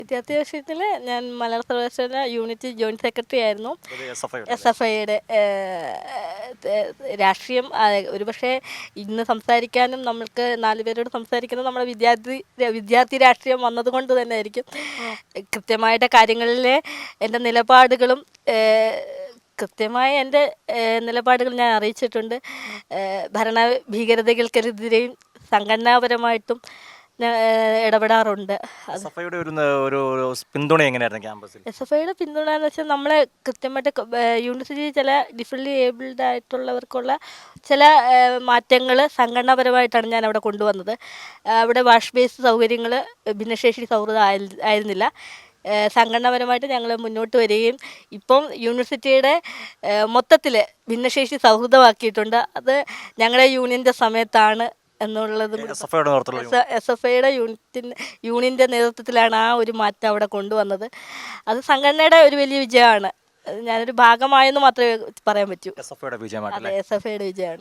വിദ്യാർത്ഥി രാഷ്ട്രീയത്തിൽ ഞാൻ മലയാള സർവകലാശാല യൂണിറ്റ് ജോയിൻറ്റ് സെക്രട്ടറി ആയിരുന്നു. എസ് എഫ് ഐയുടെ രാഷ്ട്രീയം ഒരുപക്ഷെ ഇന്ന് സംസാരിക്കാനും നമ്മൾക്ക് 4 പേരോട് സംസാരിക്കുന്നത് നമ്മുടെ വിദ്യാർത്ഥി രാഷ്ട്രീയം വന്നതുകൊണ്ട് തന്നെ ആയിരിക്കും. കൃത്യമായിട്ട് കാര്യങ്ങളിലെ എൻ്റെ നിലപാടുകളും കൃത്യമായ എൻ്റെ നിലപാടുകൾ ഞാൻ അറിയിച്ചിട്ടുണ്ട്. ഭരണ ഭീകരതകൾക്കെതിരെയും സംഘടനാപരമായിട്ടും ഇടപെടാറുണ്ട്. എസ്എഫ്ഐയുടെ ഒരു പിന്തുണ എങ്ങനെയായിരുന്നു ക്യാമ്പസിൽ? എസ്എഫ്ഐയുടെ പിന്തുണ എന്ന് വെച്ചാൽ നമ്മളെ കൃത്യമായിട്ട് യൂണിവേഴ്സിറ്റിയിൽ ചില ഡിഫറെൻ്റ്ലി ഏബിൾഡ് ആയിട്ടുള്ളവർക്കുള്ള ചില മാറ്റങ്ങൾ സംഘടനാപരമായിട്ടാണ് ഞാൻ അവിടെ കൊണ്ടുവന്നത്. അവിടെ വാഷ് ബേസ് സൗകര്യങ്ങൾ ഭിന്നശേഷി സൗഹൃദം ആയിരുന്നില്ല. സംഘടനാപരമായിട്ട് ഞങ്ങൾ മുന്നോട്ട് വരികയും ഇപ്പം യൂണിവേഴ്സിറ്റിയുടെ മൊത്തത്തിൽ ഭിന്നശേഷി സൗഹൃദമാക്കിയിട്ടുണ്ട്. അത് ഞങ്ങളുടെ യൂണിയൻ്റെ സമയത്താണ് എന്നുള്ളതും എസ് എഫ് ഐയുടെ യൂണിയൻ്റെ നേതൃത്വത്തിലാണ് ആ ഒരു മാറ്റം അവിടെ കൊണ്ടുവന്നത്. അത് സംഘടനയുടെ ഒരു വലിയ വിജയമാണ്. ഞാനൊരു ഭാഗമായെന്ന് മാത്രമേ പറയാൻ പറ്റൂ. എസ് എഫ് ഐയുടെ വിജയമാണ്. എസ് എഫ് ഐയുടെ വിജയമാണ്.